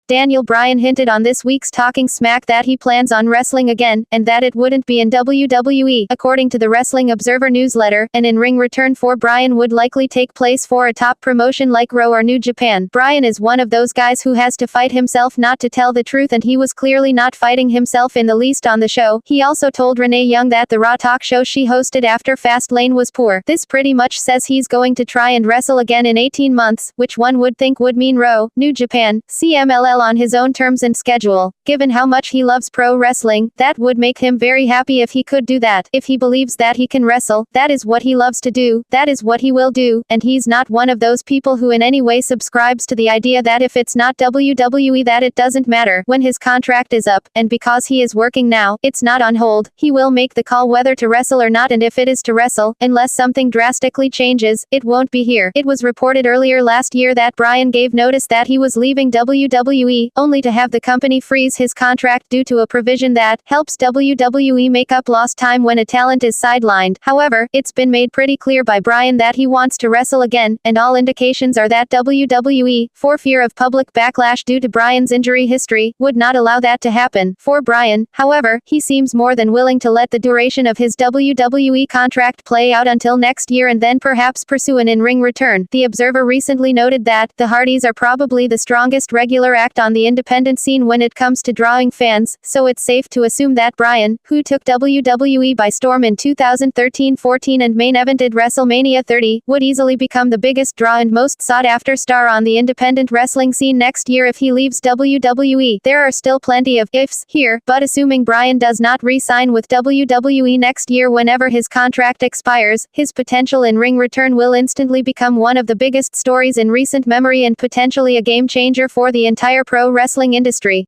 Daniel Bryan hinted on this week's Talking Smack that he plans on wrestling again, and that it wouldn't be in WWE. According to the Wrestling Observer newsletter, an in-ring return for Bryan would likely take place for a top promotion like Raw or New Japan. Bryan is one of those guys who has to fight himself not to tell the truth, and he was clearly not fighting himself in the least on the show. He also told Renee Young that the Raw talk show she hosted after Fastlane was poor. This pretty much says he's going to try and wrestle again in 18 months, which one would think would mean Raw, New Japan, CMLL on his own terms and schedule. Given how much he loves pro wrestling, that would make him very happy if he could do that. If he believes that he can wrestle, that is what he loves to do, that is what he will do, and he's not one of those people who in any way subscribes to the idea that if it's not WWE that it doesn't matter when his contract is up, and because he is working now, it's not on hold, he will make the call whether to wrestle or not, and if it is to wrestle, unless something drastically changes, it won't be here. It was reported earlier last year that Bryan gave notice that he was leaving WWE, only to have the company freeze his contract due to a provision that helps WWE make up lost time when a talent is sidelined. However, it's been made pretty clear by Bryan that he wants to wrestle again, and all indications are that WWE, for fear of public backlash due to Bryan's injury history, would not allow that to happen. For Bryan, however, he seems more than willing to let the duration of his WWE contract play out until next year and then perhaps pursue an in-ring return. The Observer recently noted that the Hardys are probably the strongest regular act on the independent scene when it comes to drawing fans, so it's safe to assume that Bryan, who took WWE by storm in 2013-14 and main evented WrestleMania 30, would easily become the biggest draw and most sought-after star on the independent wrestling scene next year if he leaves WWE. There are still plenty of ifs here, but assuming Bryan does not re-sign with WWE next year whenever his contract expires, his potential in-ring return will instantly become one of the biggest stories in recent memory and potentially a game changer for the entire pro wrestling industry.